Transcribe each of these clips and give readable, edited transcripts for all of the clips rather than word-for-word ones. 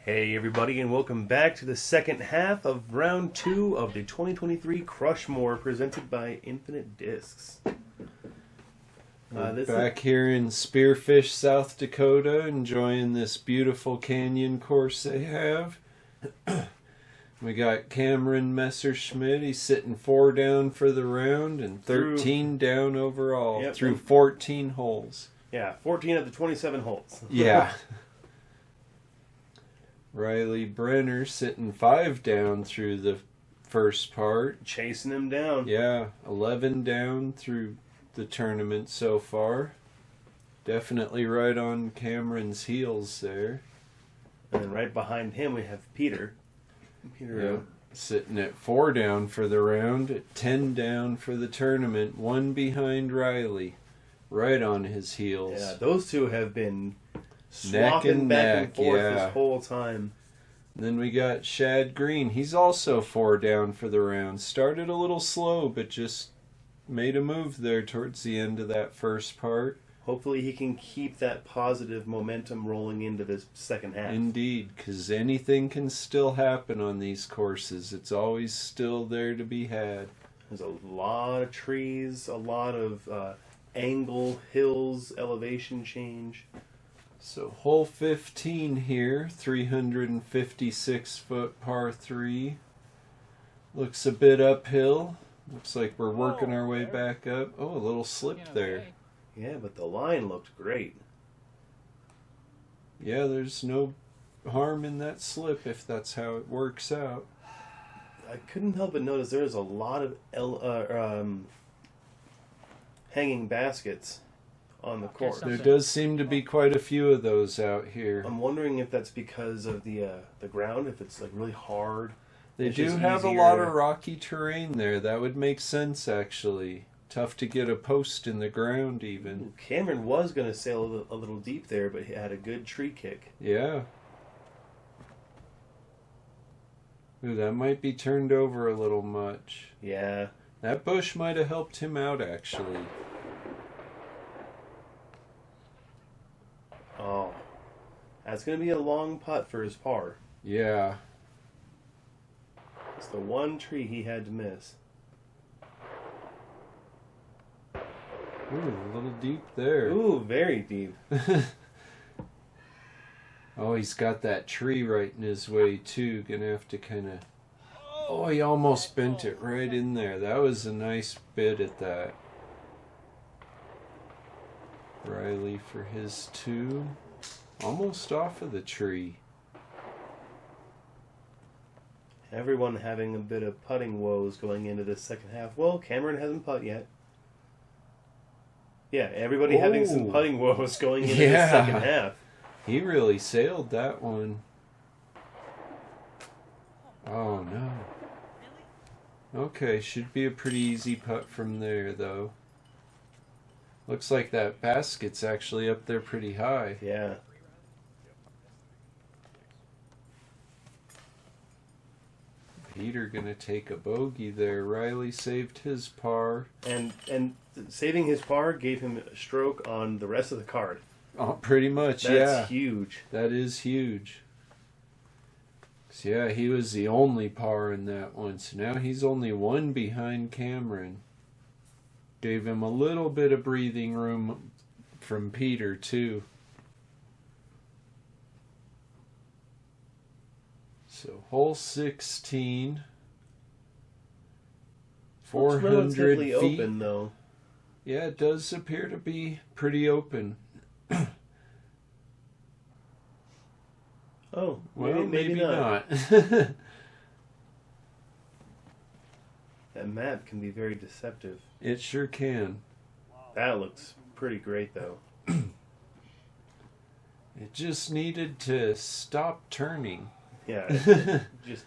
Hey everybody, and welcome back to the second half of round 2 of the 2023 Crushmore presented by Infinite Discs. Back here in Spearfish, South Dakota, enjoying this beautiful canyon course they have. We got Cameron Messerschmidt. He's sitting 4 down for the round and 13 down overall through 14 holes. Yeah, 14 of the 27 holes. Yeah. Brenner sitting 5 down through the first part. Chasing him down. Yeah, 11 down through the tournament so far. Definitely right on Cameron's heels there. And then right behind him we have Peter. Sitting at 4 down for the round, at 10 down for the tournament, 1 behind Riley, right on his heels. Yeah, those two have been swapping back and forth this whole time. And then we got Shad Green. He's also 4 down for the round. Started a little slow, but just made a move there towards the end of that first part. Hopefully he can keep that positive momentum rolling into this second half. Indeed, because anything can still happen on these courses. It's always still there to be had. There's a lot of trees, a lot of angle, hills, elevation change. So hole 15 here, 356-foot par 3. Looks a bit uphill. Looks like we're working our way back up. Oh, a little slip there. Yeah, but the line looked great. Yeah, there's no harm in that slip if that's how it works out. I couldn't help but notice there's a lot of hanging baskets on the course. There does seem to be quite a few of those out here. I'm wondering if that's because of the ground, if it's like really hard. They do have a lot of rocky terrain there. That would make sense, actually. Tough to get a post in the ground, even. Cameron was going to sail a little deep there, but he had a good tree kick. Yeah. Ooh, that might be turned over a little much. Yeah. That bush might have helped him out, actually. Oh. That's going to be a long putt for his par. Yeah. It's the one tree he had to miss. Ooh, a little deep there. Ooh, very deep. Oh, he's got that tree right in his way, too. Gonna have to kind of... Oh, he almost bent it right in there. That was a nice bit at that. Riley for his 2. Almost off of the tree. Everyone having a bit of putting woes going into this second half. Well, Cameron hasn't putt yet. Yeah, everybody having some putting woes going into the second half. He really sailed that one. Oh, no. Okay, should be a pretty easy putt from there, though. Looks like that basket's actually up there pretty high. Yeah. Peter gonna take a bogey there. Riley saved his par. And saving his par gave him a stroke on the rest of the card. Oh, pretty much, That's huge. That is huge. So, yeah, he was the only par in that one. So now he's only 1 behind Cameron. Gave him a little bit of breathing room from Peter, too. So, hole 16. 400 relatively feet. open, though. Yeah, it does appear to be pretty open. Oh, well, maybe not. That map can be very deceptive. It sure can. That looks pretty great, though. It just needed to stop turning. Yeah, just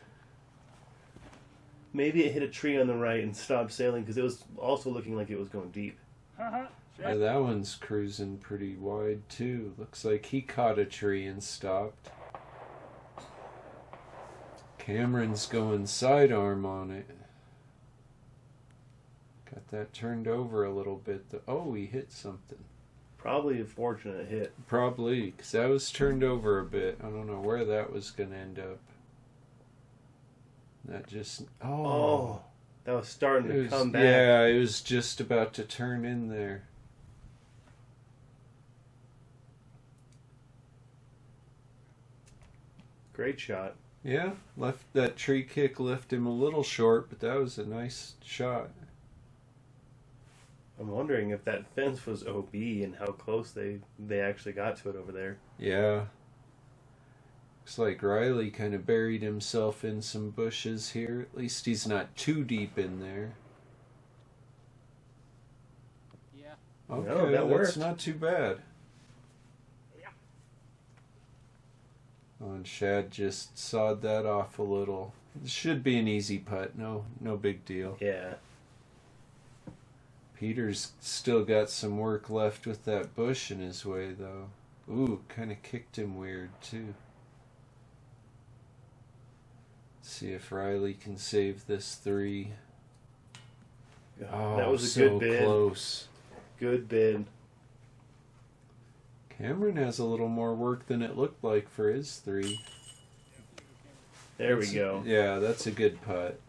maybe it hit a tree on the right and stopped sailing because it was also looking like it was going deep. Yeah, that one's cruising pretty wide too. Looks like he caught a tree and stopped. Cameron's going sidearm on it. Got that turned over a little bit. Oh, he hit something. Probably a fortunate hit. Probably, because that was turned over a bit. I don't know where that was going to end up. That just... Oh, that was starting to come back. Yeah, it was just about to turn in there. Great shot. Yeah, left that tree kick left him a little short, but that was a nice shot. I'm wondering if that fence was OB and how close they actually got to it over there. Yeah. Looks like Riley kind of buried himself in some bushes here. At least he's not too deep in there. Yeah. Okay, No, that that's worked. not too bad. Oh, and Shad just sawed that off a little. It should be an easy putt. No big deal. Yeah. Peter's still got some work left with that bush in his way, though. Ooh, kind of kicked him weird, too. Let's see if Riley can save this 3. Oh, that was a so good bid. Close. Good bid. Cameron has a little more work than it looked like for his 3. There we go. Yeah, that's a good putt.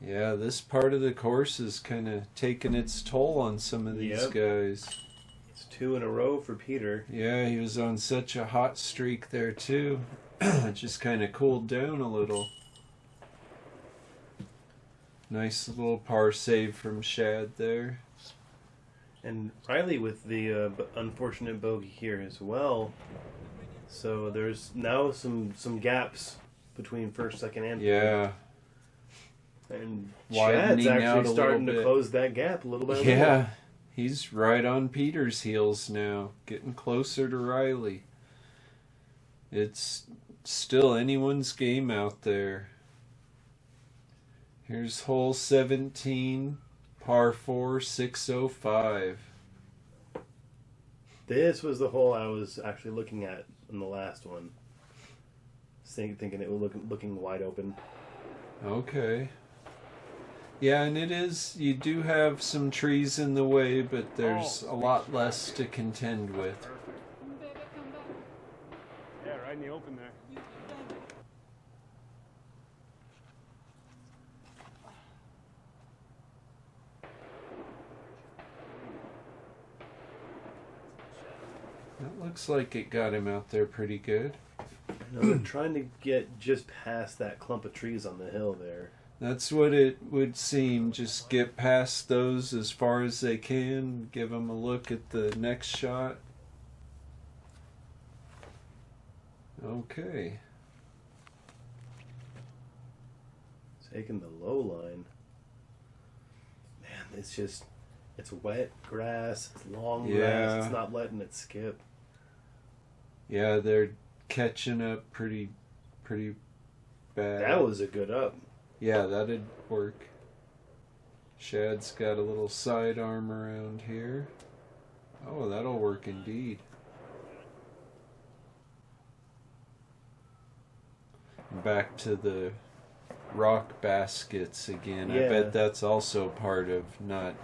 Yeah, this part of the course is kind of taking its toll on some of these guys. It's 2 in a row for Peter. Yeah, he was on such a hot streak there too. It just kind of cooled down a little. Nice little par save from Shad there. And Riley with the unfortunate bogey here as well. So there's now some gaps between first, second, and third. Yeah. And Widening Shad's out actually a starting little to bit. close that gap a little bit. Yeah, he's right on Peter's heels now, getting closer to Riley. It's still anyone's game out there. Here's hole 17, par 4, 605. This was the hole I was actually looking at in the last one. Thinking it was looking wide open. Okay. Yeah, and it is, you do have some trees in the way, but there's a lot less to contend with. Come baby, come back. Yeah, right in the open there. You baby. That looks like it got him out there pretty good. No, they're trying to get just past that clump of trees on the hill there. That's what it would seem. Just get past those as far as they can. Give them a look at the next shot. Okay. Taking the low line. Man, it's wet grass, it's long grass, it's not letting it skip. Yeah, they're catching up pretty bad. That was a good up. Yeah, that'd work. Shad's got a little sidearm around here. Oh, that'll work indeed. Back to the rock baskets again. I Yeah. bet that's also part of not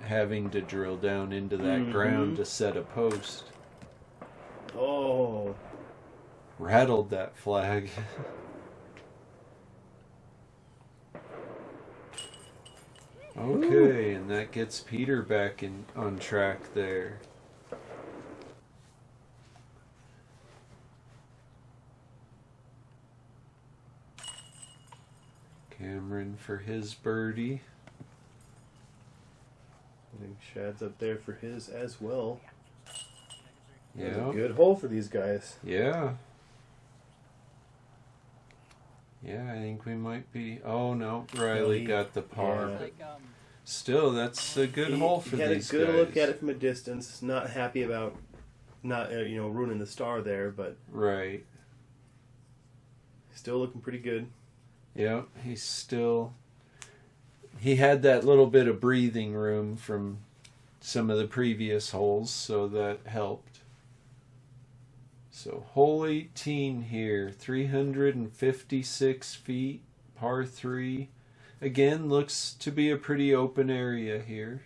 having to drill down into that ground to set a post. Oh, Rattled that flag. Okay, and that gets Peter back on track there. Cameron for his birdie. I think Shad's up there for his as well. That was Yeah. a good hole for these guys. Yeah. Yeah, I think we might be. Oh no, Riley got the par. Yeah. Like, Still, that's a good hole for he had these a good guys. look at it from a distance. Not happy about not ruining the star there, but Right. still looking pretty good. Yeah, he had that little bit of breathing room from some of the previous holes, so that helped. So hole 18 here, 356 feet, par 3. Again, looks to be a pretty open area here.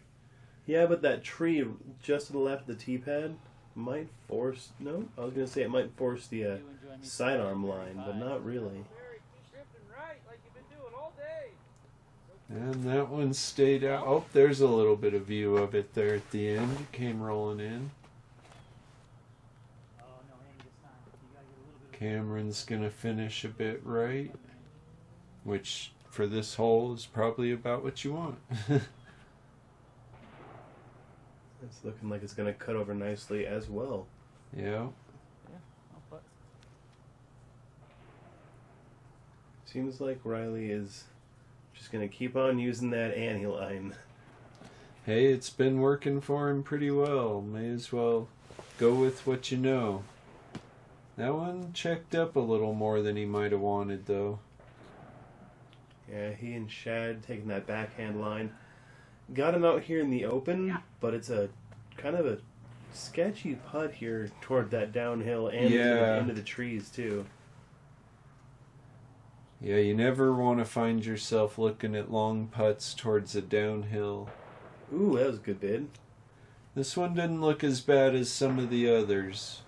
Yeah, but that tree just to the left of the tee pad might force... No, I was going to say it might force the sidearm line, but not really. And that one stayed out. Oh, there's a little bit of view of it there at the end. It came rolling in. Cameron's going to finish a bit right, which for this hole is probably about what you want. It's looking like it's going to cut over nicely as well. Yeah. Seems like Riley is just going to keep on using that ante line. Hey, it's been working for him pretty well. May as well go with what you know. That one checked up a little more than he might have wanted, though. Yeah, he and Shad taking that backhand line. Got him out here in the open, but it's a kind of a sketchy putt here toward that downhill and into the trees, too. Yeah, you never want to find yourself looking at long putts towards a downhill. Ooh, that was a good bid. This one didn't look as bad as some of the others.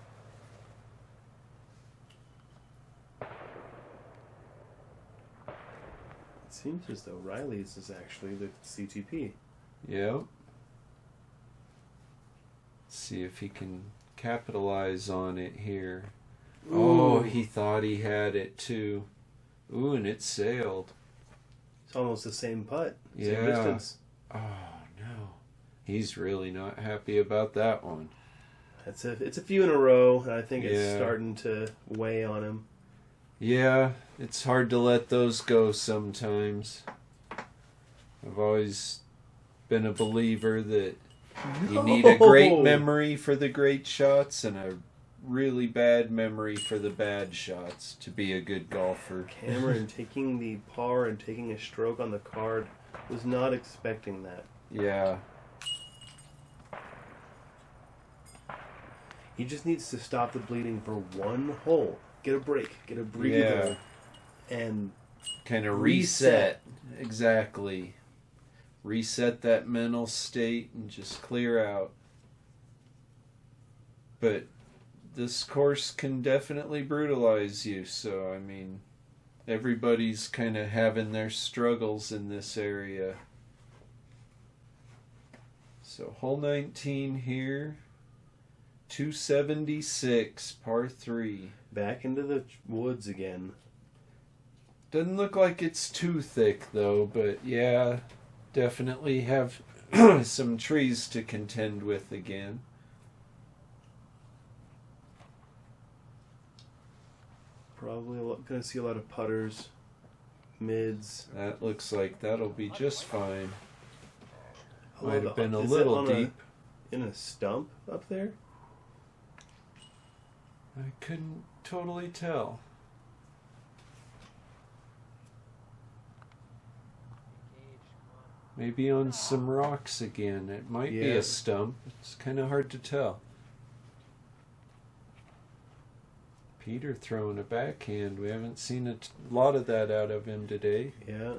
It seems as though Riley's is actually the CTP. Yep. Let's see if he can capitalize on it here. Ooh. Oh, he thought he had it too. Ooh, and it sailed. It's almost the same putt. Same Yeah. distance. Oh, no. He's really not happy about that one. It's a few in a row, and I think it's Yeah. starting to weigh on him. Yeah, it's hard to let those go sometimes. I've always been a believer that you need a great memory for the great shots and a really bad memory for the bad shots to be a good golfer. Cameron taking the par and taking a stroke on the card. Was not expecting that. Yeah. He just needs to stop the bleeding for one hole. Get a break. Get a breather. And kind of reset. Exactly. Reset that mental state and just clear out. But this course can definitely brutalize you, so I mean, everybody's kind of having their struggles in this area. So hole 19 here, 276, par 3. back into the woods again. Doesn't look like it's too thick though, but yeah, definitely have some trees to contend with again. Probably going to see a lot of putters, mids. That looks like that'll be just fine. Although Might have been a is little it deep. in a stump up there? I couldn't totally tell. Maybe on some rocks again. It might be Yeah. a stump. It's kind of hard to tell. Peter throwing a backhand. We haven't seen a lot of that out of him today. Yeah.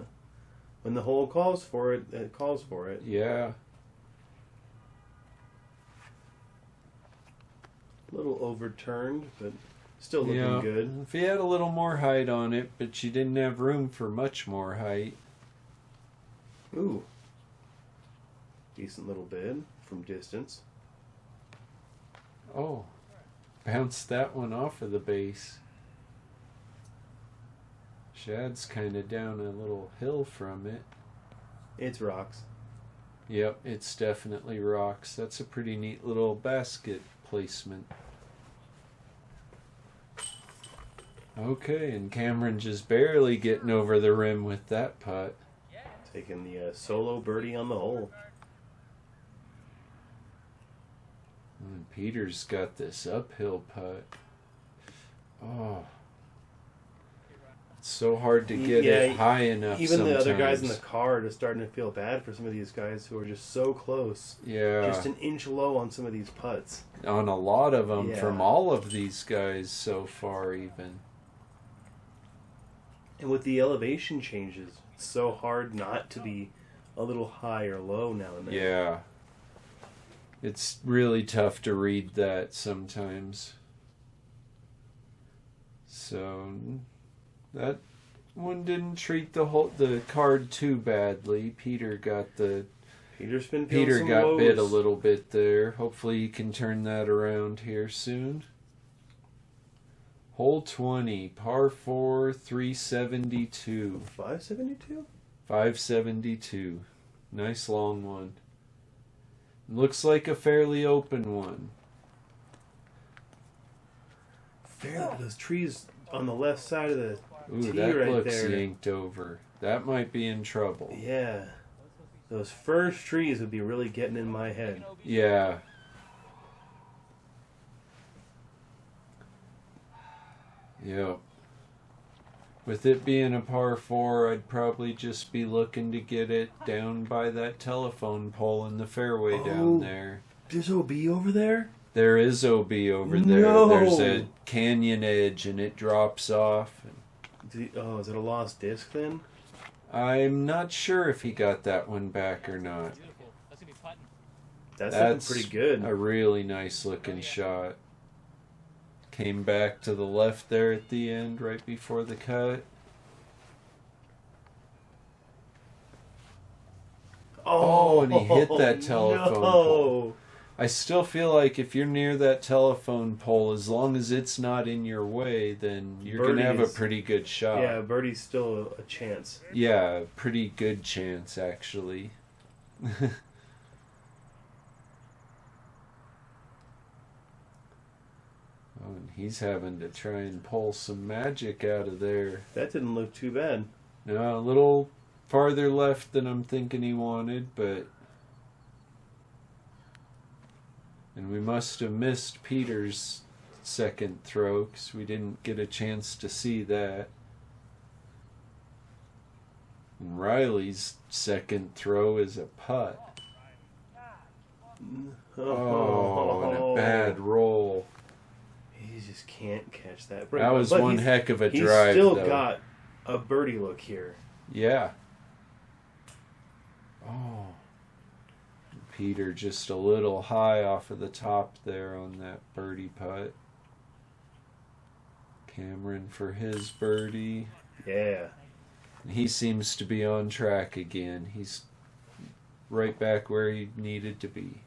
When the hole calls for it, it calls for it. Yeah. A little overturned, but still looking good. If he had a little more height on it, but you didn't have room for much more height. Ooh. Decent little bid from distance. Oh. Bounced that one off of the base. Shad's kind of down a little hill from it. It's rocks. Yep, it's definitely rocks. That's a pretty neat little basket placement. Okay, and Cameron just barely getting over the rim with that putt. Taking the solo birdie on the hole. And Peter's got this uphill putt. Oh. It's so hard to get it high enough. Even sometimes. the other guys in the car are just starting to feel bad for some of these guys who are just so close. Yeah. Just an inch low on some of these putts. On a lot of them, Yeah. from all of these guys so far, even. And with the elevation changes, it's so hard not to be a little high or low now and then. Yeah. It's really tough to read that sometimes. So that one didn't treat the card too badly. Peter got Peter's bit a little bit there. Hopefully he can turn that around here soon. Hole 20, par 4, 372. 572? 572. Nice long one. Looks like a fairly open one. Those trees on the left side of the Ooh, tee that right looks there. yanked over. That might be in trouble. Yeah. Those first trees would be really getting in my head. Yeah. Yep. With it being a par 4, I'd probably just be looking to get it down by that telephone pole in the fairway down there. There's OB over there? There is OB over there. No. There's a canyon edge and it drops off. Is it a lost disc then? I'm not sure if he got that one back or not. Beautiful. That's gonna be putting. That's That's looking pretty good. a really nice looking shot. Came back to the left there at the end, right before the cut. Oh, and he hit that telephone pole. I still feel like if you're near that telephone pole, as long as it's not in your way, then you're going to have a pretty good shot. Yeah, birdie's still a chance. Yeah, pretty good chance, actually. Oh, and he's having to try and pull some magic out of there. That didn't look too bad. No, a little farther left than I'm thinking he wanted, but... And we must have missed Peter's second throw, because we didn't get a chance to see that. And Riley's second throw is a putt. Oh, and a bad roll. He just can't catch that. That was one heck of a he's drive, still though. got a birdie look here. Yeah. Oh. Peter just a little high off of the top there on that birdie putt. Cameron for his birdie. Yeah. He seems to be on track again. He's right back where he needed to be.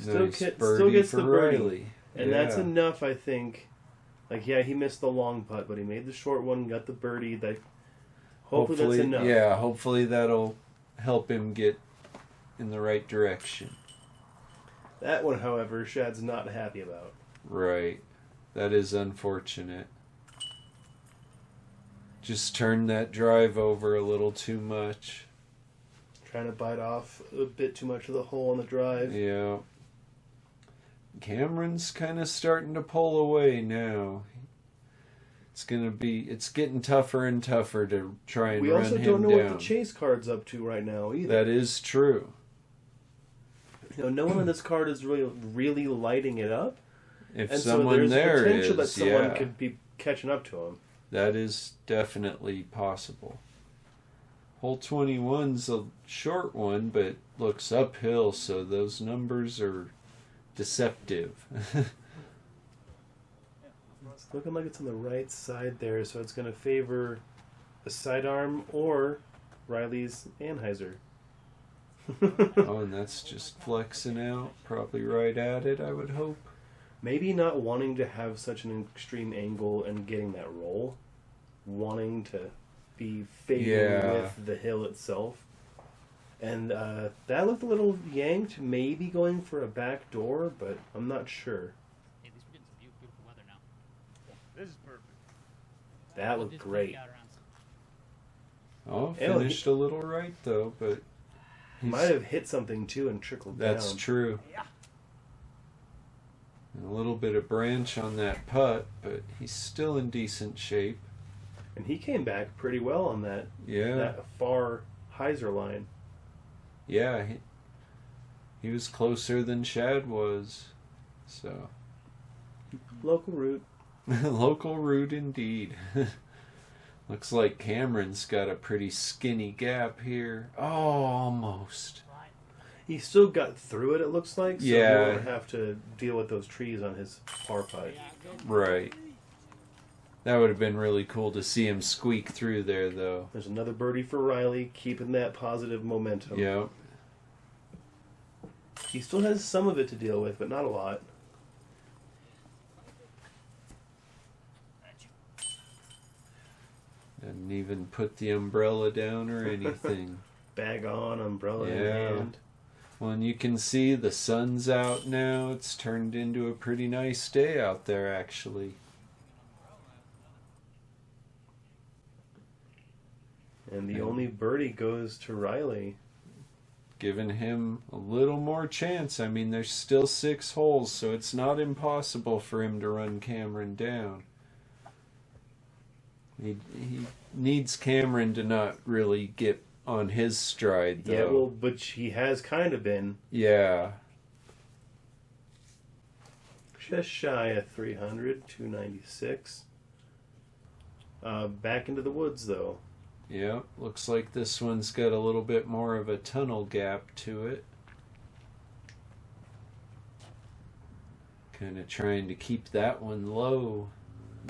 Still Nice gets birdie the for birdie. Riley. And Yeah. that's enough, I think. Like, yeah, he missed the long putt, but he made the short one, got the birdie. That hopefully that's enough. Yeah, hopefully that'll help him get in the right direction. That one, however, Shad's not happy about. Right. That is unfortunate. Just turned that drive over a little too much. Trying to bite off a bit too much of the hole on the drive. Yeah. Cameron's kind of starting to pull away now. It's getting tougher and tougher to try and We run also him don't know down. what the chase card's up to right now either. That is true. You know, no one on this card is really lighting it up. If And someone so there's there potential that is, someone yeah, could be catching up to him. that is definitely possible. Hole 21's a short one, but looks uphill, so those numbers are deceptive. It's looking like it's on the right side there, so it's going to favor the sidearm or Riley's Anheuser. Oh, and that's just flexing out, probably right at it, I would hope. Maybe not wanting to have such an extreme angle and getting that roll, wanting to be fading with the hill itself. And that looked a little yanked, maybe going for a back door, but I'm not sure. Hey, at least we're getting some beautiful weather now. This is perfect. That looked Just great. out around Oh, Hell, finished a little right, though, but... Might have hit something too and trickled down. That's true. And a little bit of branch on that putt, but he's still in decent shape. And he came back pretty well on that, Yeah. that far hyzer line. Yeah, he was closer than Shad was. So Local route. local route indeed. Looks like Cameron's got a pretty skinny gap here. Oh, almost. He still got through it looks like, so Yeah. he won't have to deal with those trees on his par putt. Right. That would have been really cool to see him squeak through there, though. There's another birdie for Riley, keeping that positive momentum. Yep. He still has some of it to deal with, but not a lot. Didn't even put the umbrella down or anything. Bag on, umbrella in Yeah. hand. Well, and you can see the sun's out now. It's turned into a pretty nice day out there, actually. And the only birdie goes to Riley. Giving him a little more chance. I mean, there's still 6 holes, so it's not impossible for him to run Cameron down. He needs Cameron to not really get on his stride, though. Yeah, well, but he has kind of been. Yeah. Just shy of 300, 296. Back into the woods, though. Yeah, looks like this one's got a little bit more of a tunnel gap to it. Kind of trying to keep that one low.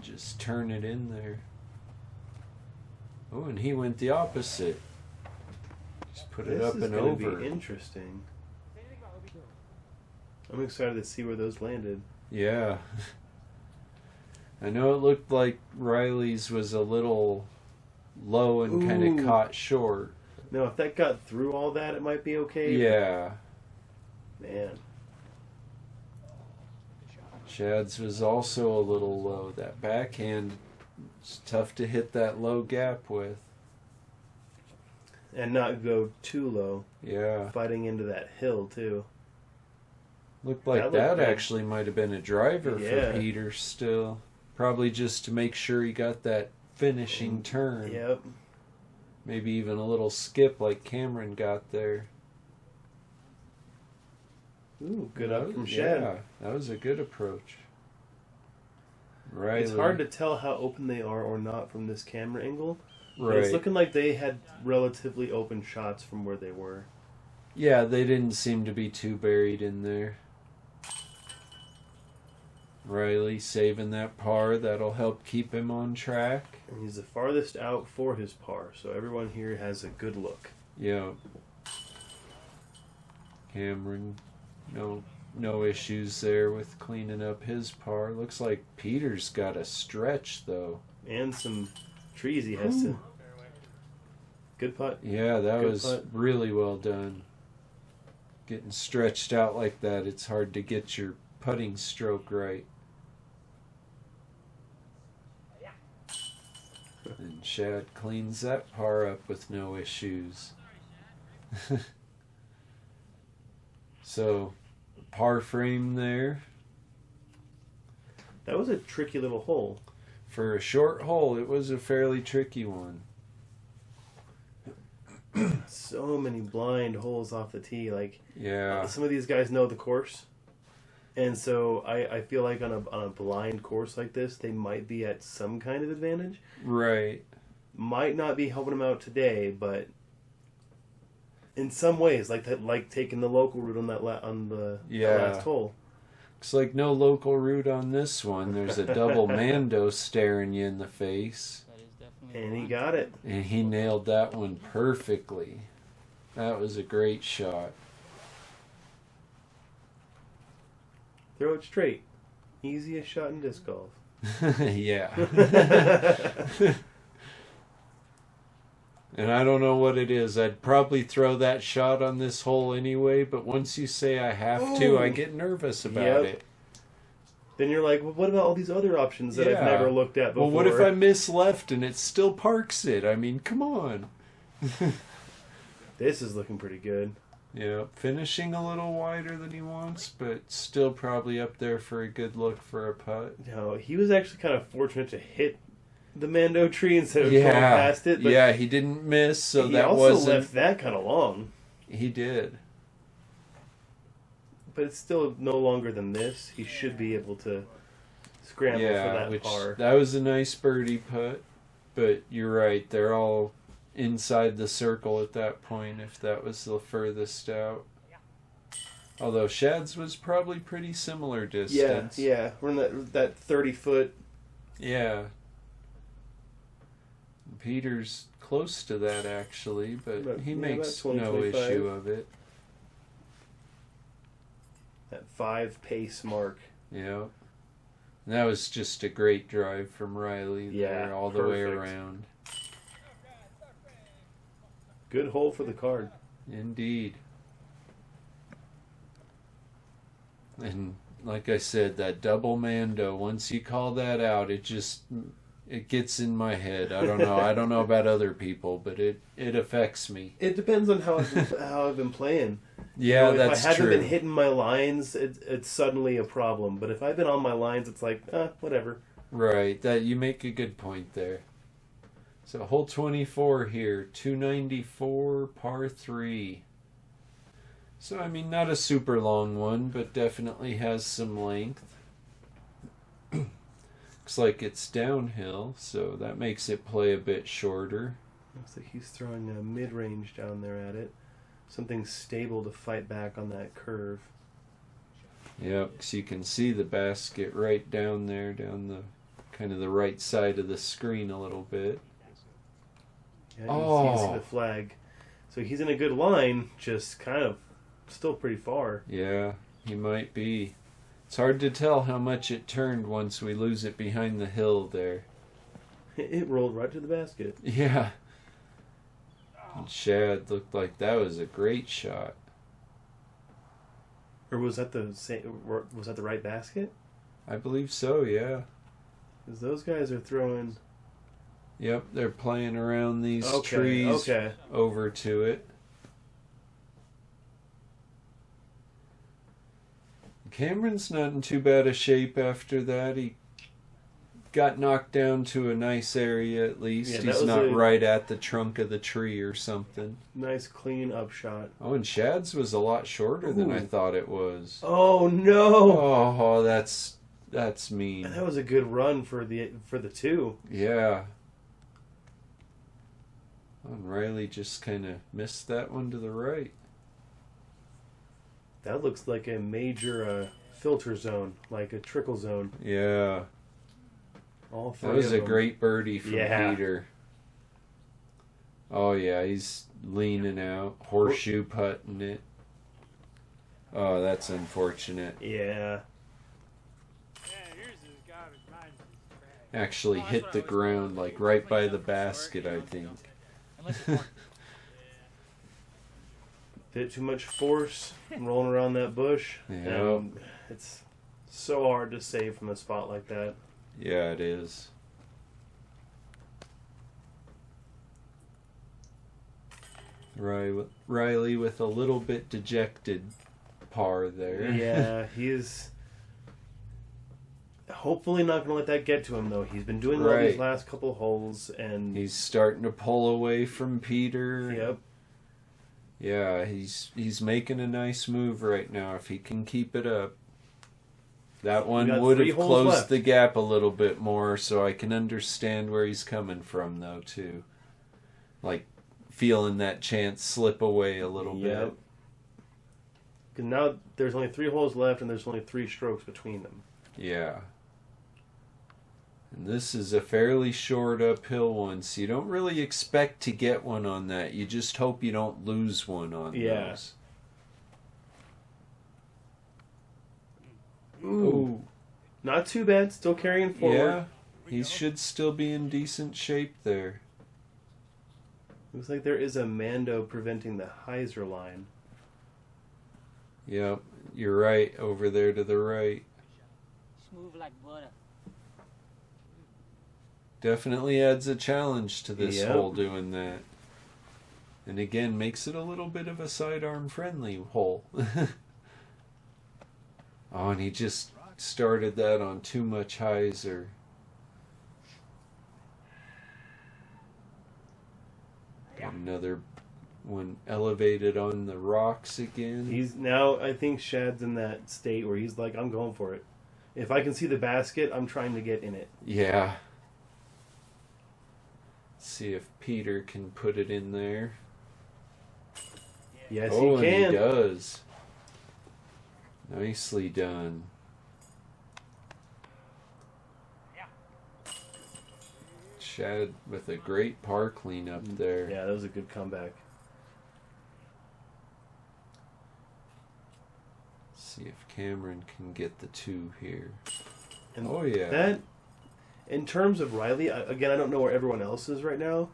Just turn it in there. Oh, and he went the opposite. Just put it This up is and gonna over. be interesting. I'm excited to see where those landed. Yeah. I know it looked like Riley's was a little low and kind of Ooh. caught short. Now, if that got through all that, it might be okay. Yeah. Man. Shad's was also a little low. That backhand, it's tough to hit that low gap with. And not go too low. Yeah. Fighting into that hill, too. Looked like That that, looked good. actually might have been a driver Yeah. for Peter still. Probably just to make sure he got that finishing turn. Yep. Maybe even a little skip like Cameron got there. Ooh, good up from Shad. Yeah, that was a good approach. Right. It's hard to tell how open they are or not from this camera angle. But Right. it's looking like they had relatively open shots from where they were. Yeah, they didn't seem to be too buried in there. Riley saving that par. That'll help keep him on track. And he's the farthest out for his par, so everyone here has a good look. Yeah. Cameron, no issues there with cleaning up his par. Looks like Peter's got a stretch though. And some trees he has to... Good putt. Yeah, that Good was putt. really well done. Getting stretched out like that, it's hard to get your putting stroke right. And Shad cleans that par up with no issues. So, par frame there. That was a tricky little hole. For a short hole, it was a fairly tricky one. So many blind holes off the tee. Like, Yeah. some of these guys know the course. And so I feel like on a blind course like this, they might be at some kind of advantage. Right. Might not be helping them out today, but in some ways, like that, like taking the local route on that that last hole. Looks like no local route on this one. There's a double Mando staring you in the face. That is definitely And a he line. got it. And he nailed that one perfectly. That was a great shot. Throw it straight. Easiest shot in disc golf. Yeah. And I don't know what it is. I'd probably throw that shot on this hole anyway, but once you say I have to, I Ooh. get nervous about Yep. it. Then you're like, well, what about all these other options that Yeah. I've never looked at before? Well, what if I miss left and it still parks it? I mean, come on. This is looking pretty good. Yeah, finishing a little wider than he wants, but still probably up there for a good look for a putt. No, he was actually kind of fortunate to hit the Mando tree instead of going past it. But yeah, he didn't miss, so he that also wasn't... left that kind of long. He did. But it's still no longer than this. He should be able to scramble for that par. That was a nice birdie putt, but you're right, they're all inside the circle at that point if that was the furthest out. Although Shad's was probably pretty similar distance. Yeah. We're in that 30-foot. Yeah. Peter's close to that actually, but he makes about 20, no 25. issue of it. That 5 pace mark. Yeah. And that was just a great drive from Riley there all the way around. Good hole for the card. Indeed. And like I said, that double Mando, once you call that out, it gets in my head. I don't know. I don't know about other people, but it affects me. It depends on how I've been playing. Yeah, if that's I haven't true. been hitting my lines, it's suddenly a problem. But if I've been on my lines, it's like, whatever. Right. That you make a good point there. So hole 24 here, 294 par 3. So I mean, not a super long one, but definitely has some length. Looks like it's downhill, so that makes it play a bit shorter. Looks like he's throwing a mid-range down there at it. Something stable to fight back on that curve. Yep, so you can see the basket right down there, down the kind of the right side of the screen a little bit. Yeah, you can see the flag. So he's in a good line, just kind of still pretty far. Yeah, he might be. It's hard to tell how much it turned once we lose it behind the hill there. It rolled right to the basket. Yeah. And Shad looked like that was a great shot. Or was that the same? Was that the right basket? I believe so, yeah. Because those guys are throwing. Yep, they're playing around these trees over to it. Cameron's not in too bad a shape after that. He got knocked down to a nice area at least. Yeah, he's not right at the trunk of the tree or something. Nice clean upshot. Oh, and Shad's was a lot shorter than I thought it was. Oh no! Oh, that's mean. That was a good run for the two. Yeah. And Riley just kind of missed that one to the right. That looks like a major filter zone, like a trickle zone. Yeah. All three That was of a them. great birdie from Peter. Oh, yeah, he's leaning out, horseshoe putting it. Oh, that's unfortunate. Yeah. Actually hit the ground, like right by the basket, I think. Bit too much force rolling around that bush. Yeah. And it's so hard to save from a spot like that. Yeah, it is. Riley with a little bit dejected par there. Yeah, he's hopefully not going to let that get to him, though. He's been doing well these last couple holes, and he's starting to pull away from Peter. Yep. Yeah, he's making a nice move right now if he can keep it up. That one would have closed the gap a little bit more, so I can understand where he's coming from, though, too. Like, feeling that chance slip away a little bit. Because now there's only 3 holes left, and there's only 3 strokes between them. Yeah. And this is a fairly short uphill one, so you don't really expect to get one on that. You just hope you don't lose one on those. Ooh. Not too bad. Still carrying forward. Yeah. He should still be in decent shape there. Looks like there is a Mando preventing the hyzer line. Yep. You're right. Over there to the right. Smooth like butter. Definitely adds a challenge to this hole doing that. And again, makes it a little bit of a sidearm friendly hole. Oh, and he just started that on too much hyzer. Another one elevated on the rocks again. He's now, I think Shad's in that state where he's like, I'm going for it. If I can see the basket, I'm trying to get in it. Yeah. See if Peter can put it in there. Yes, oh, he can. And he does. Nicely done. Shad with a great par cleanup there. Yeah, that was a good comeback. See if Cameron can get the 2 here. And oh, yeah. That, in terms of Riley, again, I don't know where everyone else is right now,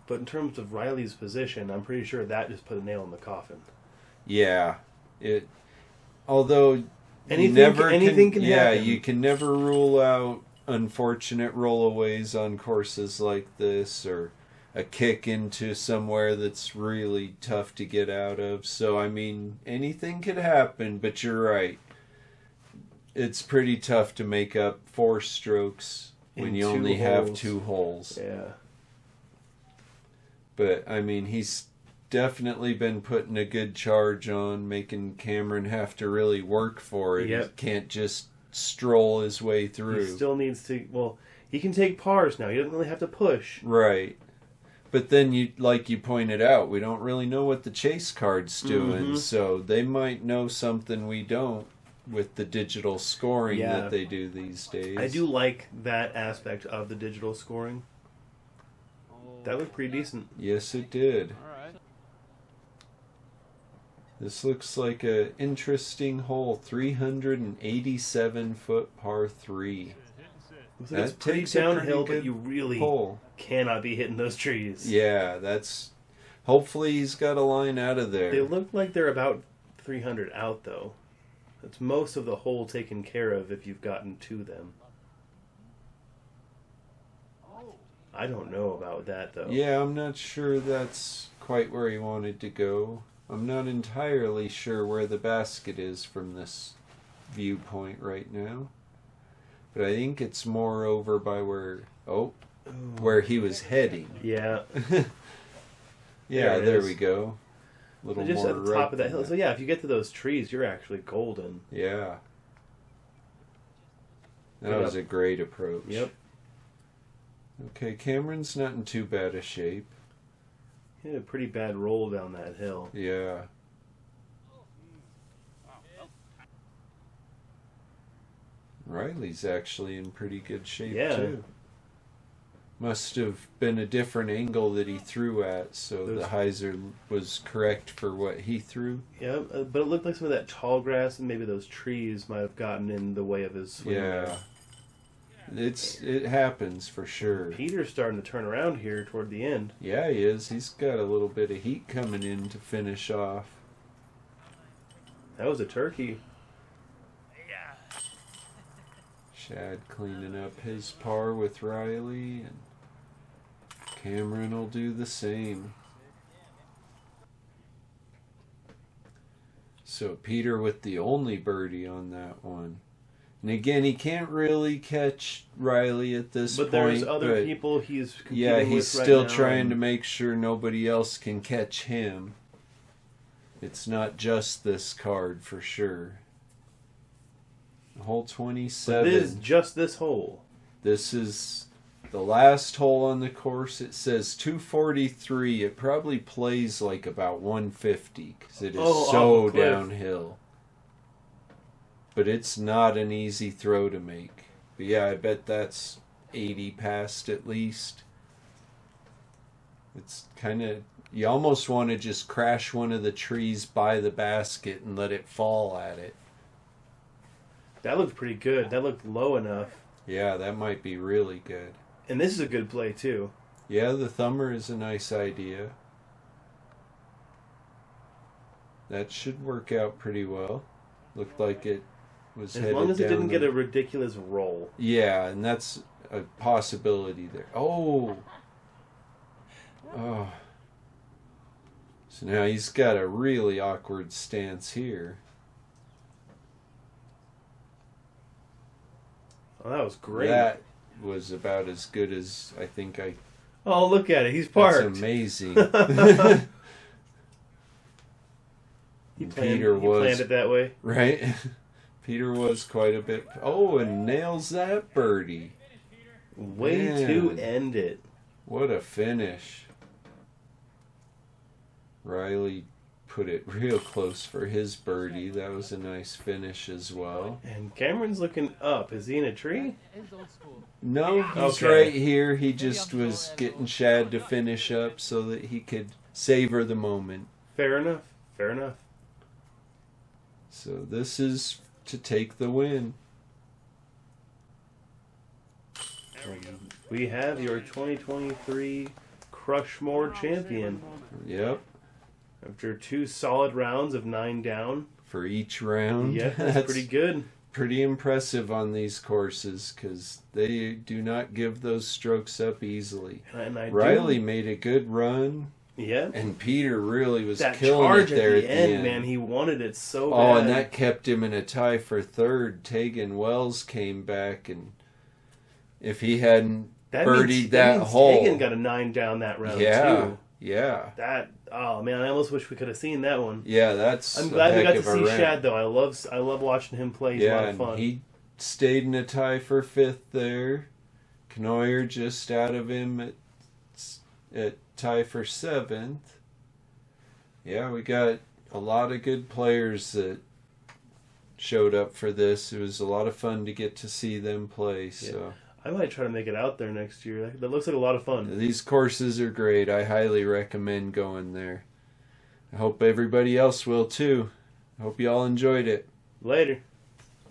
but in terms of Riley's position, I'm pretty sure that just put a nail in the coffin. Yeah. Although anything can happen. You can never rule out unfortunate rollaways on courses like this, or a kick into somewhere that's really tough to get out of. So, I mean, anything could happen, but you're right. It's pretty tough to make up 4 strokes when you only have 2 holes. Yeah. But, I mean, he's definitely been putting a good charge on, making Cameron have to really work for it. Yep. He can't just stroll his way through. He still needs to, well, he can take pars now. He doesn't really have to push. Right. But then, like you pointed out, we don't really know what the chase card's doing, so they might know something we don't with the digital scoring that they do these days. I do like that aspect of the digital scoring. That looked pretty decent. Yes, it did. All right. This looks like an interesting hole. 387 foot par 3. So it's pretty downhill, but you really hole. Cannot be hitting those trees. Yeah, that's... Hopefully he's got a line out of there. They look like they're about 300 out, though. That's most of the hole taken care of if you've gotten to them. I don't know about that, though. Yeah, I'm not sure that's quite where he wanted to go. I'm not entirely sure where the basket is from this viewpoint right now. But I think it's more over by where he was heading. Yeah. Yeah, there we go. A little so just more at the top of that hill. So yeah, if you get to those trees, you're actually golden. Yeah. That was a great approach. Yep. Okay, Cameron's not in too bad a shape. He had a pretty bad roll down that hill. Yeah. Riley's actually in pretty good shape, too. Must have been a different angle that he threw at, so the hyzer was correct for what he threw. Yeah, but it looked like some of that tall grass and maybe those trees might have gotten in the way of his swing. Yeah. It happens for sure. Peter's starting to turn around here toward the end. Yeah, he is. He's got a little bit of heat coming in to finish off. That was a turkey. Shad cleaning up his par with Riley, and Cameron will do the same. So Peter with the only birdie on that one. And again, he can't really catch Riley at this point. But there's other people he's competing with right now. He's still trying to make sure nobody else can catch him. It's not just this card for sure. Hole 27. But it is just this hole. This is the last hole on the course. It says 243. It probably plays like about 150 because it is so downhill. But it's not an easy throw to make. But yeah, I bet that's 80 past at least. It's kind of... You almost want to just crash one of the trees by the basket and let it fall at it. That looked pretty good. That looked low enough. Yeah, that might be really good. And this is a good play, too. Yeah, the thumber is a nice idea. That should work out pretty well. Looked like it was headed down. As long as it didn't get a ridiculous roll. Yeah, and that's a possibility there. Oh! Oh. So now he's got a really awkward stance here. Oh, that was great. That was about as good as I think I... Oh, look at it. He's parked. That's amazing. Peter planned it that way. Right? Peter was quite a bit... Oh, and nails that birdie. Way to end it. What a finish. Riley put it real close for his birdie. That was a nice finish as well. And Cameron's looking up. Is he in a tree? No, he's right here. He just was getting Shad to finish up so that he could savor the moment. Fair enough. Fair enough. So this is to take the win. We have your 2023 Crushmore champion. Yep. After 2 solid rounds of 9 down. For each round. Yeah, that's pretty good. Pretty impressive on these courses because they do not give those strokes up easily. And Riley made a good run. Yeah. And Peter really was that killing charge it there at the end, man. He wanted it so bad. Oh, and that kept him in a tie for third. Tegan Wells came back, and if he hadn't birdied that hole... Tegan got a 9 down that round, too. Yeah. Oh, man, I almost wish we could have seen that one. Yeah, that's I'm glad we got to see Shad, though. I love watching him play. He's a lot of fun. He stayed in a tie for 5th there. Knoyer just out of him at tie for 7th. Yeah, we got a lot of good players that showed up for this. It was a lot of fun to get to see them play. So I might try to make it out there next year. That looks like a lot of fun. These courses are great. I highly recommend going there. I hope everybody else will too. I hope you all enjoyed it. Later.